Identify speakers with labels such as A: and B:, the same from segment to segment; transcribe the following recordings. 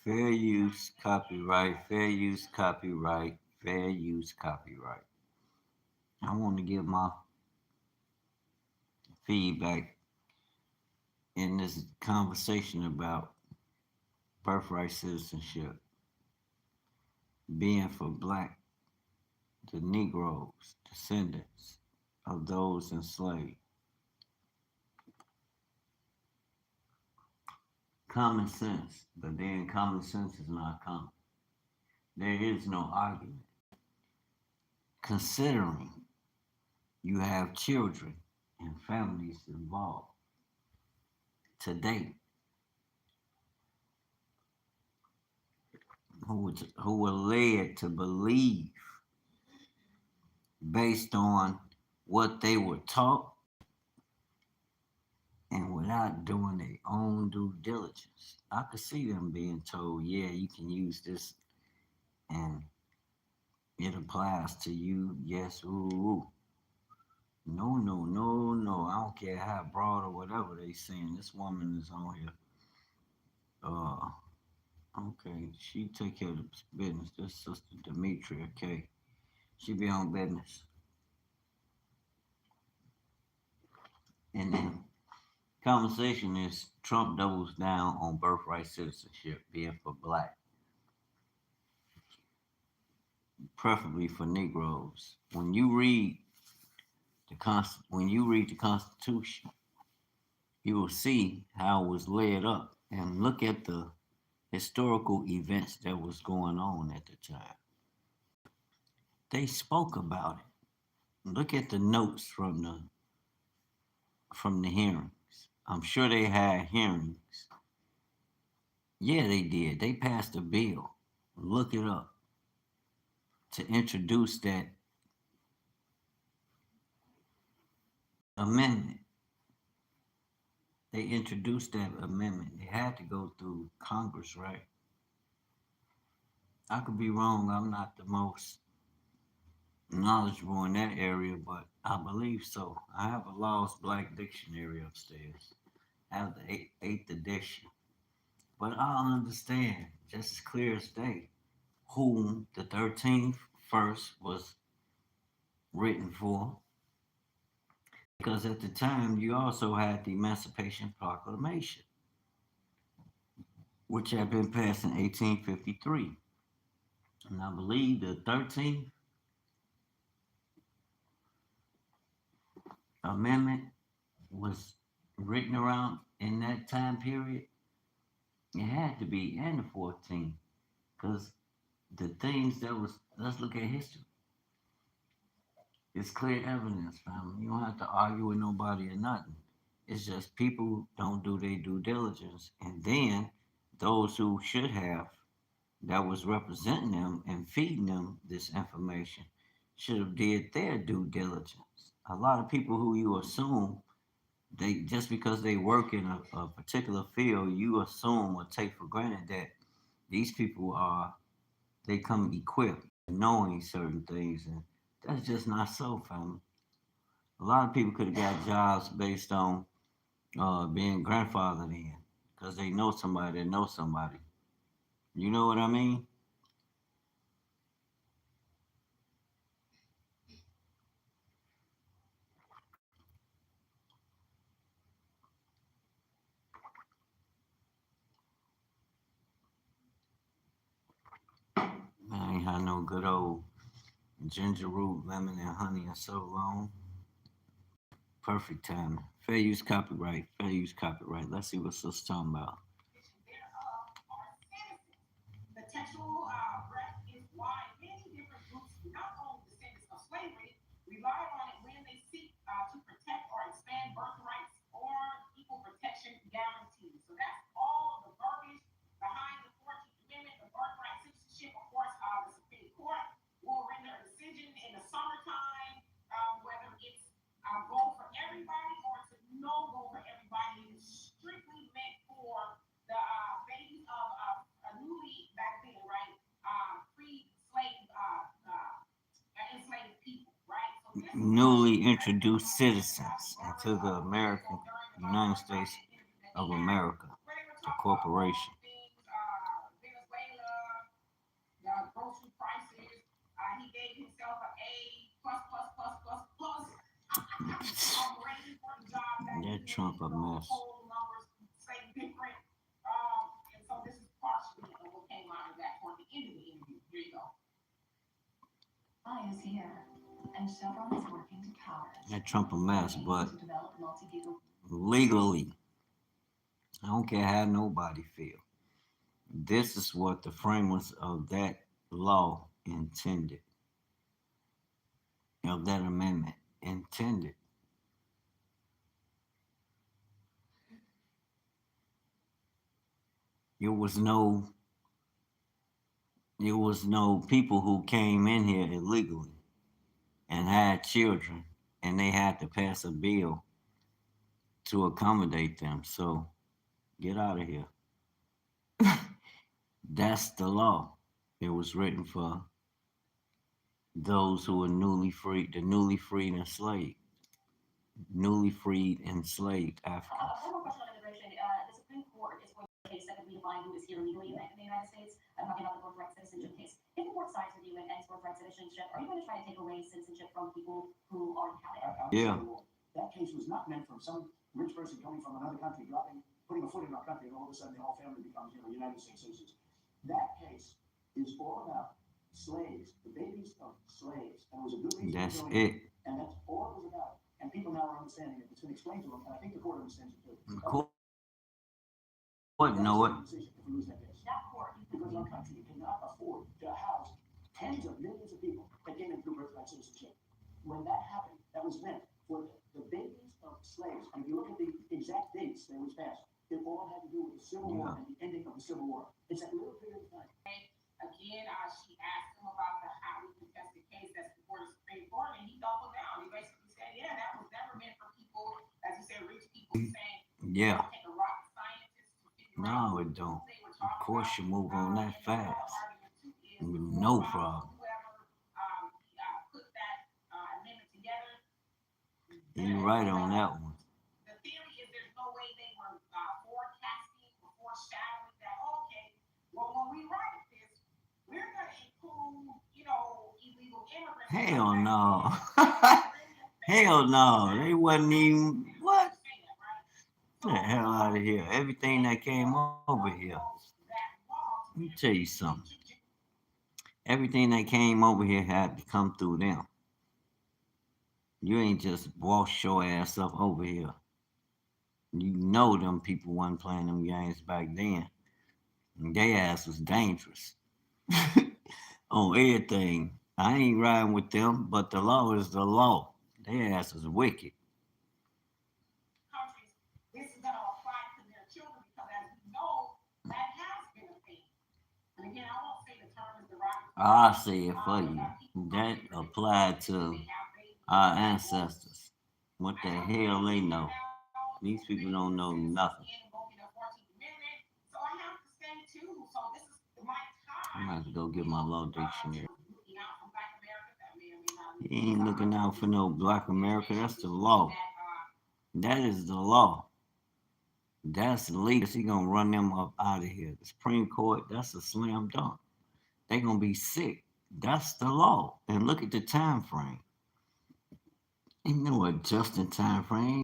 A: Fair use, copyright, fair use, copyright, fair use, copyright. I want to give my feedback in this conversation about birthright citizenship being for black, the Negroes, descendants of those enslaved. Common sense, but then common sense is not common. There is no argument. Considering you have children and families involved today who were led to believe based on what they were taught and without doing their own due diligence. I could see them being told, yeah, you can use this and it applies to you. Yes, ooh, ooh. No, no, no, no. I don't care how broad or whatever they saying. This woman is on here. Uh, okay, she take care of the business. This sister Demetria K. She be on business. And then conversation is Trump doubles down on birthright citizenship being for black, preferably for Negroes. When you read the Constitution, you will see how it was laid up and look at the historical events that was going on at the time. They spoke about it. Look at the notes from the hearings. I'm sure they had hearings. Yeah, they did. They passed a bill. Look it up to introduce that amendment. They introduced that amendment. They had to go through Congress, right? I could be wrong. I'm not the most knowledgeable in that area, but I believe so. I have a Lost Black Dictionary upstairs. I have the eighth edition. But I understand just as clear as day whom the 13th first was written for. Because at the time, you also had the Emancipation Proclamation, which had been passed in 1853. And I believe the 13th Amendment was written around in that time period. It had to be in the 14th because the things that was, let's look at history. It's clear evidence, fam. You don't have to argue with nobody or nothing. It's just people don't do their due diligence. And then those who should have, that was representing them and feeding them this information, should have did their due diligence. A lot of people who you assume they just because they work in a particular field, you assume or take for granted that these people are they come equipped, knowing certain things, and that's just not so, family. A lot of people could have got jobs based on being grandfathered in because they know somebody that knows somebody. You know what I mean? I ain't had no good old ginger root, lemon, and honey in so long. Perfect timing. Fair use copyright. Fair use copyright. Let's see what this talking about. Newly introduced citizens into the American United States of America, the corporation. That Trump a mess. That Trump a mess, but legally, I don't care how nobody feel. This is what the framers of that law intended, of that amendment intended. There was no, there was no people who came in here illegally and had children, and they had to pass a bill to accommodate them. So get out of here. That's the law. It was written for those who were newly freed enslaved Africans. Yeah. That's it. The court know it. Yeah. No, it don't. Of course, you move on that fast with no problem. You're right on that one. Hell no. Hell no. They wasn't even what? Get the hell out of here. Everything that came over here. Let me tell you something. Everything that came over here had to come through them. You ain't just wash your ass up over here. You know them people wasn't playing them games back then. And their ass was dangerous. On everything. I ain't riding with them, but the law is the law. Their ass is wicked. I'll say it for you. That applied to our ancestors. What the hell they know? These people don't know nothing. I'm gonna have to go get my law dictionary. He ain't looking out for no black America. That's the law. That is the law. That's legal. He gonna run them up out of here. The Supreme Court, that's a slam dunk. They gonna be sick. That's the law. And look at the time frame. Ain't no adjusting time frame.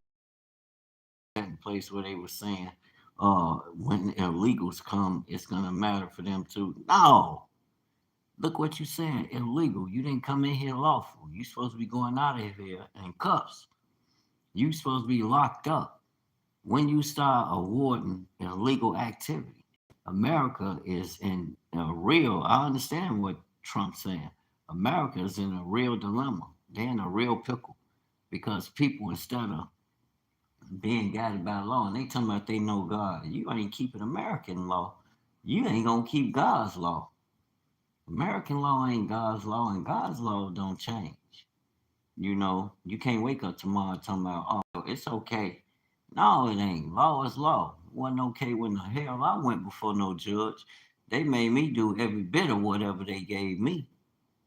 A: That place where they were saying, when illegals come, it's gonna matter for them too. No. Look what you saying. Illegal. You didn't come in here lawful. You supposed to be going out of here in cuffs. You supposed to be locked up. When you start awarding illegal activity, America is in a real, I understand what Trump's saying. America is in a real dilemma. They're in a real pickle because people, instead of being guided by law, and they talking about they know God, you ain't keeping American law. You ain't going to keep God's law. American law ain't God's law, and God's law don't change. You know, you can't wake up tomorrow talking about, oh, it's okay. No, it ain't. Law is law. It wasn't okay when the hell I went before no judge. They made me do every bit of whatever they gave me.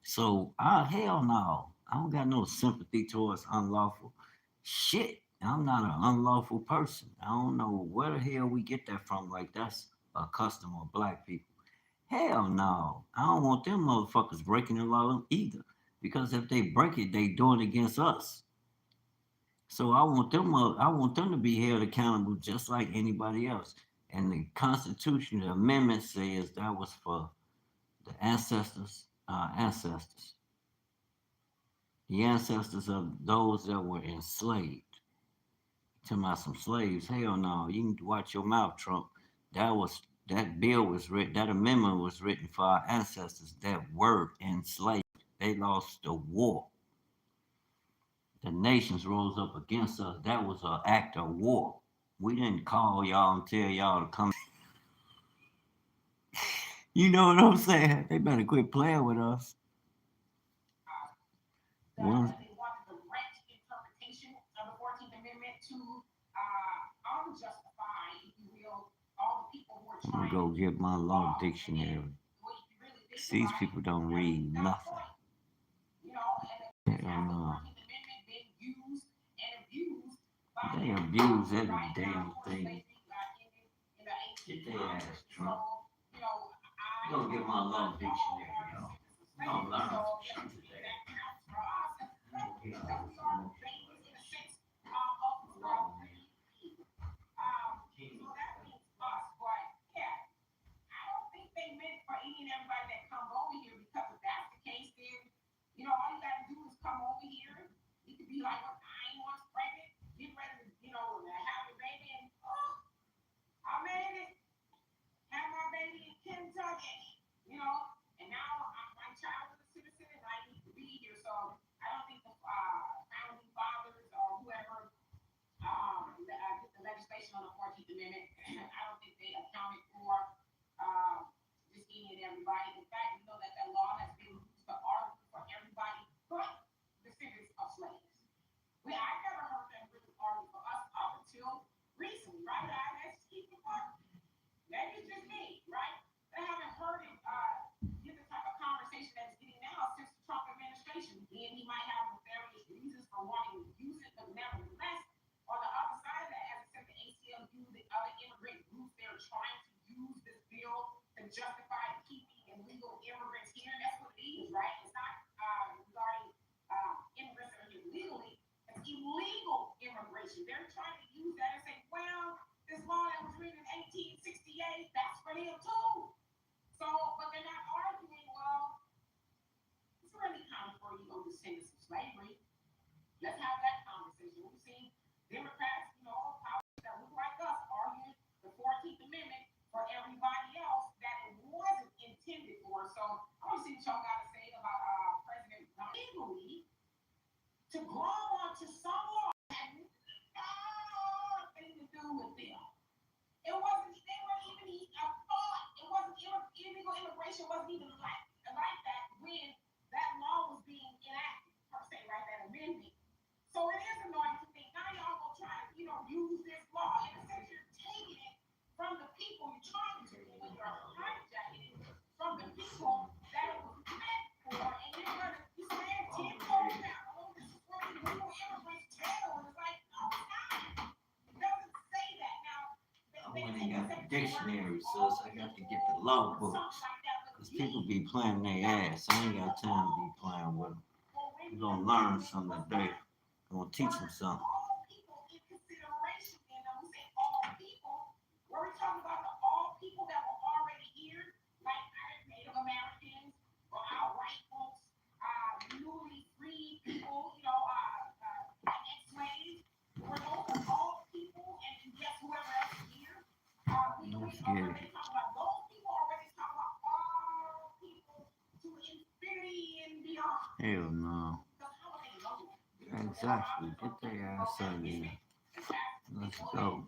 A: So, hell no. I don't got no sympathy towards unlawful shit. I'm not an unlawful person. I don't know where the hell we get that from. Like, that's a custom of black people. Hell no. I don't want them motherfuckers breaking the law either. Because if they break it, they do it against us. So I want them to be held accountable just like anybody else. And the Constitution, the amendment says that was for the ancestors, our ancestors, the ancestors of those that were enslaved. Talking about some slaves, hell no, you can watch your mouth, Trump. That bill was written, that amendment was written for our ancestors that were enslaved. They lost the war. The nations rose up against us. That was an act of war. We didn't call y'all and tell y'all to come. You know what I'm saying? They better quit playing with us. One, I'm gonna go get my law dictionary. These people don't read nothing. Hell no. They abuse every damn thing. Get their ass drunk. Go get my law dictionary, y'all. I'm gonna learn some shit today. I went and got the dictionary, sis. I got to get the law books. Because people be playing their ass. I ain't got time to be playing with them. We're going to learn something today. I'm going to teach them something. Let's get it. Hell no. Exactly. Get their ass out of here. Let's go.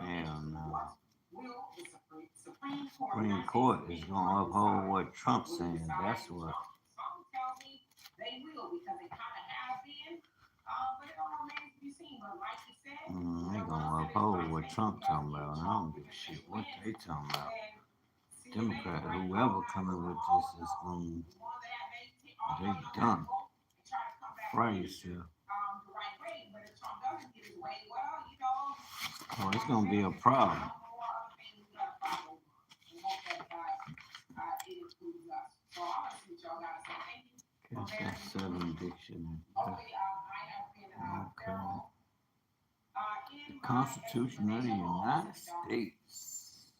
A: Hell no. Supreme Court is going to uphold what Trump's saying. That's what. They gonna uphold what Trump talking about. I don't give a shit what they talking about. Democrat, whoever coming with this is they done. Friday still. Oh, it's gonna be a problem. Catch that Southern diction. Okay. The Constitution of the United States,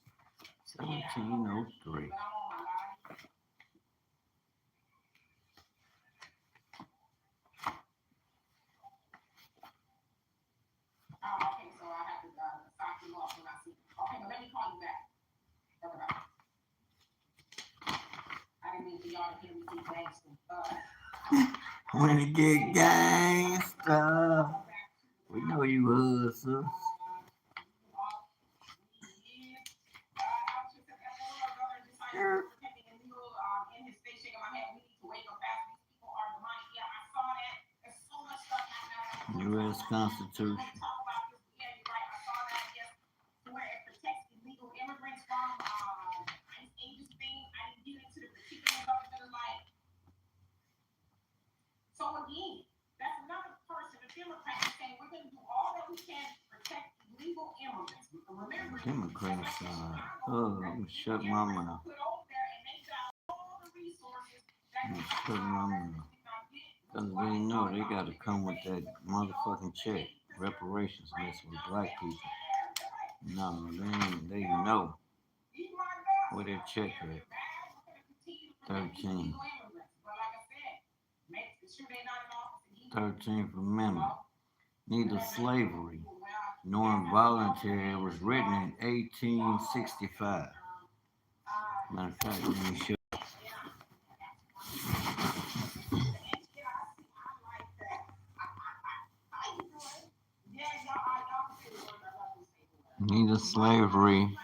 A: 1703. When it get gangsta, we know you hustlers. U.S. Constitution. Democrats oh, I'm gonna shut my mouth. I'm gonna shut my mouth. Because they know they gotta come with that motherfucking check. Reparations messing with black people. No, they know where their check at. 13. 13th Amendment. Neither slavery nor involuntary was written in 1865. Matter of fact, let me show. Neither slavery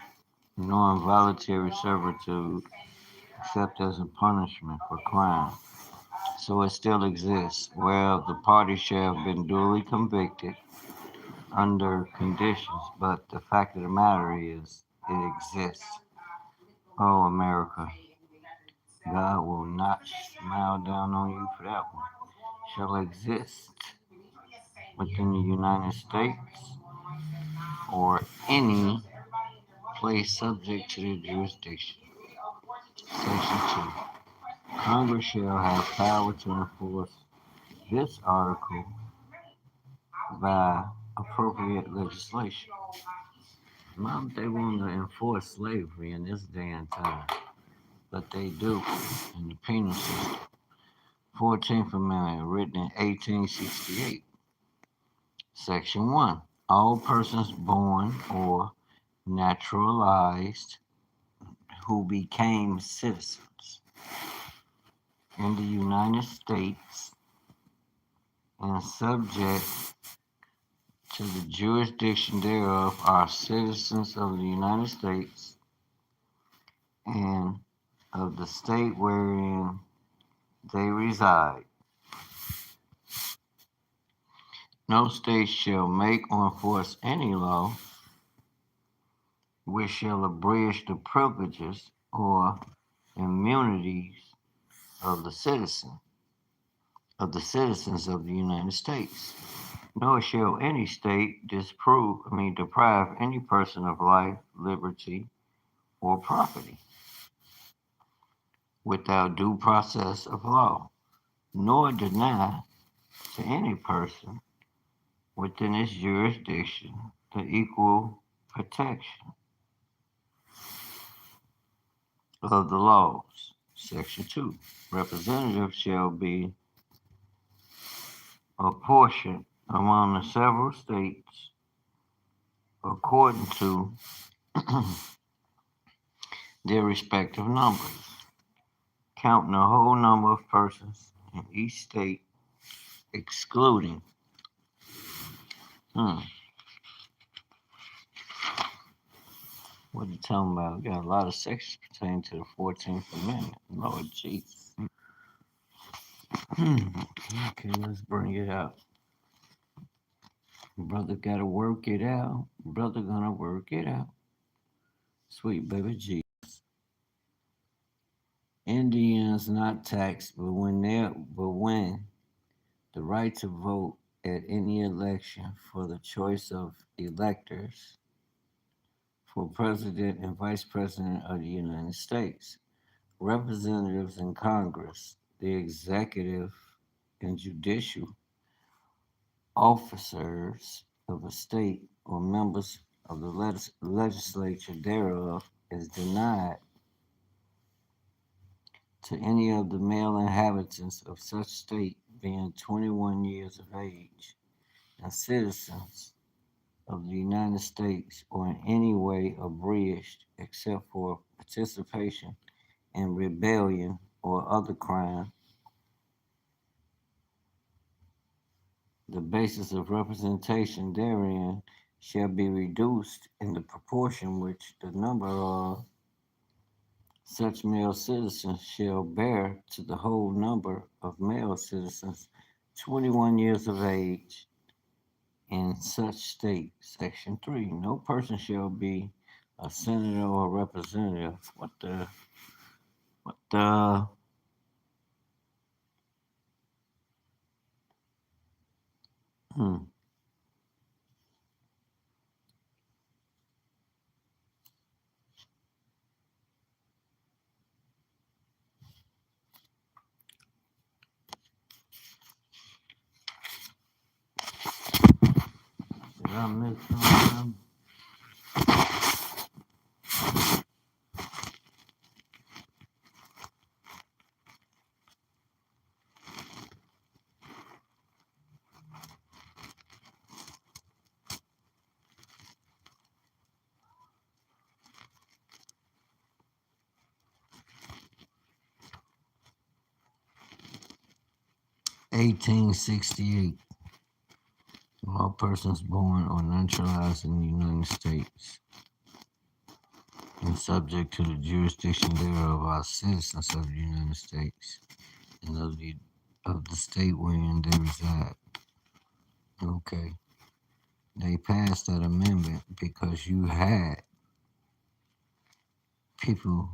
A: nor involuntary servitude, except as a punishment for crime. So it still exists, whereof the party shall have been duly convicted under conditions, but the fact of the matter is, it exists. Oh, America, God will not smile down on you for that one. Shall exist within the United States or any place subject to the jurisdiction. Section 2. Congress shall have power to enforce this article by appropriate legislation. Not that they want to enforce slavery in this day and time, but they do in the penal system. 14th Amendment, written in 1868. Section 1. All persons born or naturalized who became citizens in the United States and subject to the jurisdiction thereof are citizens of the United States and of the state wherein they reside. No state shall make or enforce any law which shall abridge the privileges or immunities of the citizens of the United States. Nor shall any state deprive any person of life, liberty, or property without due process of law, nor deny to any person within its jurisdiction the equal protection of the laws. Section 2. Representatives shall be apportioned among the several states according to their respective numbers, counting the whole number of persons in each state, excluding what are you talking about? We got a lot of sections pertaining to the 14th Amendment. Lord Jesus. Okay, let's bring it out. Brother gotta work it out. Brother gonna work it out. Sweet baby Jesus. Indians not taxed, but when the right to vote at any election for the choice of electors for President and Vice President of the United States, representatives in Congress, the executive and judicial officers of a state or members of the legislature thereof is denied to any of the male inhabitants of such state being 21 years of age and citizens of the United States or in any way abridged except for participation in rebellion or other crime. The basis of representation therein shall be reduced in the proportion which the number of such male citizens shall bear to the whole number of male citizens 21 years of age in such state. Section 3. No person shall be a senator or representative. What the, hmm. Did I miss something? 1868. All persons born or naturalized in the United States and subject to the jurisdiction thereof are citizens of the United States and of the state wherein they reside. Okay. They passed that amendment because you had people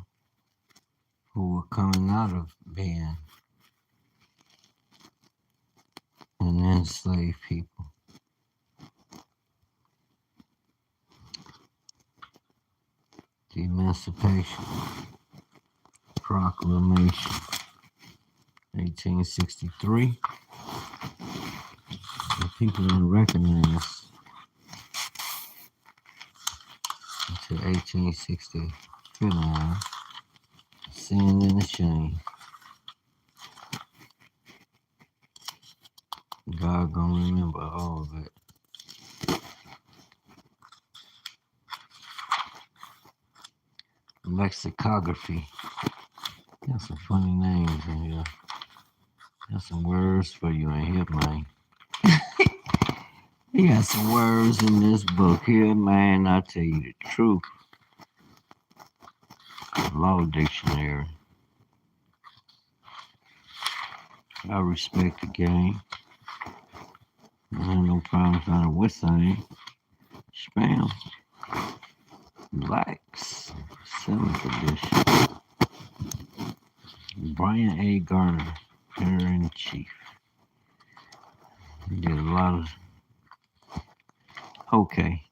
A: who were coming out of being an enslaved people. The Emancipation Proclamation, 1863. The people didn't recognize until 1869. Sin and the shame. God gonna remember all of it. Lexicography. Got some funny names in here. Got some words for you in here, man. He got some words in this book here, man. I tell you the truth. Law dictionary. I respect the game. I have no problem finding what saying. Spam. Blacks. 7th edition. Brian A. Garner, editor in chief. He did a lot of. Okay.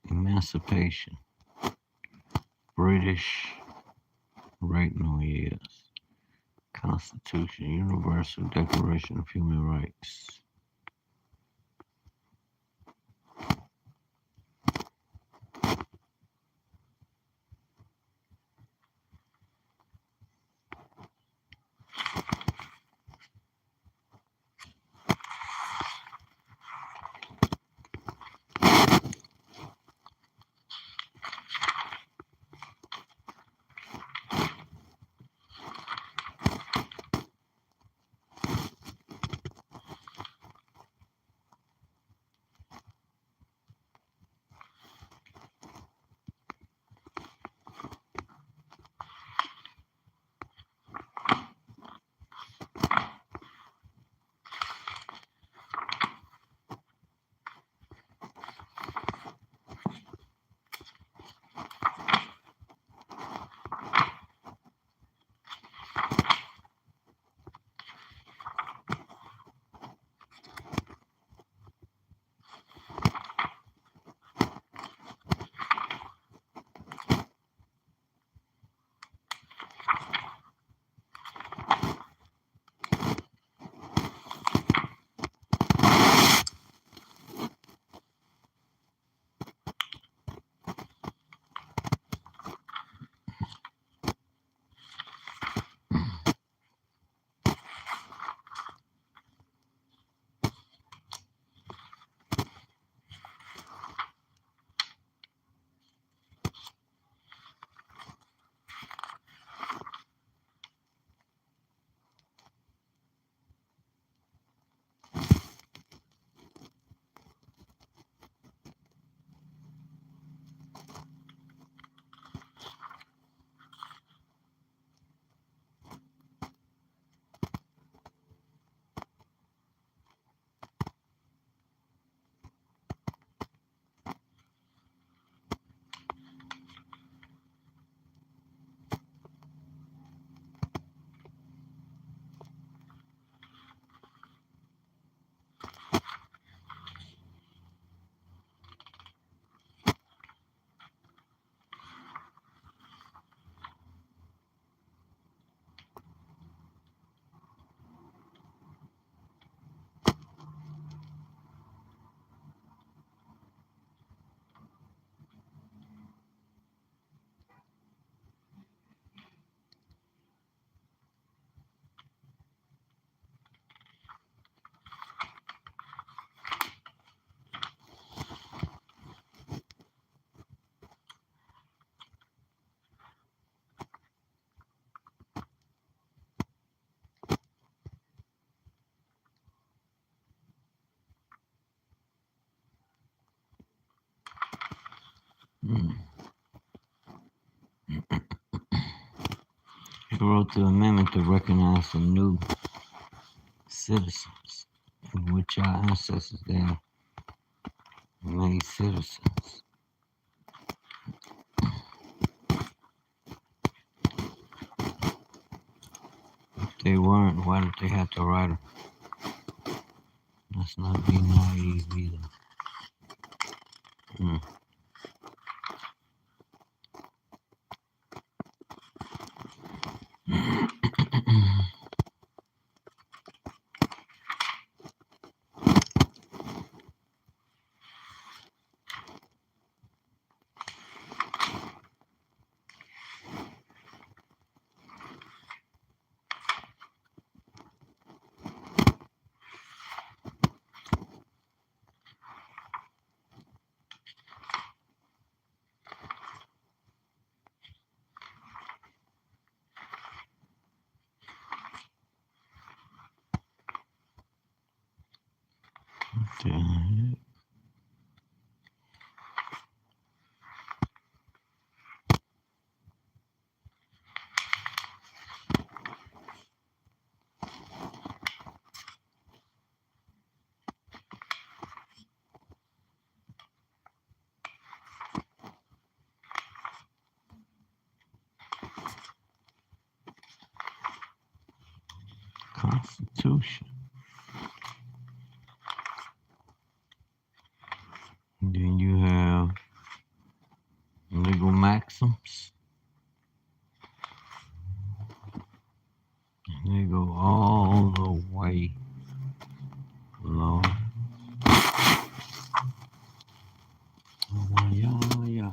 A: Emancipation. British. Right, no, yes. Constitution. Universal Declaration of Human Rights. Hmm. He wrote the amendment to recognize the new citizens, which our ancestors there made citizens. If they weren't, why did they have to write them? Let's not be naive either. Hmm. Okay. Constitution. Then you have legal maxims. They go all the way low. Oh, yeah, yeah, yeah.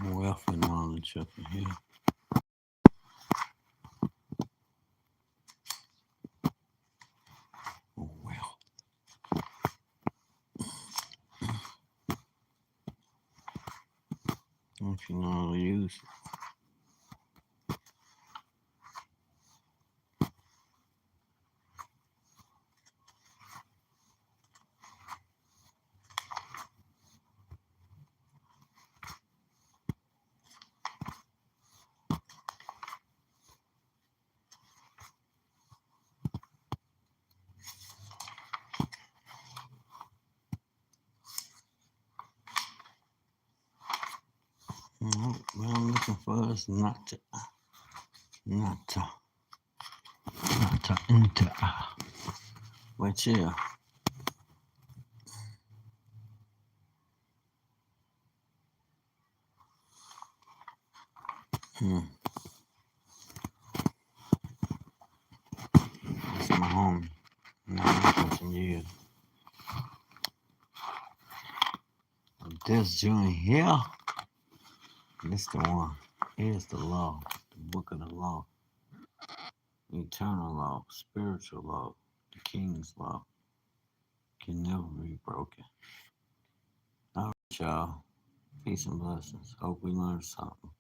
A: Wealth and knowledge up in here. Oh, well. Don't you know how to use it? What I'm looking for is not to enter. Which yeah. That's my home. Not looking some years. This joint here, this the one. Here's the law, the book of the law, eternal law, spiritual law, the king's law. Can never be broken. All right, y'all. Peace and blessings. Hope we learned something.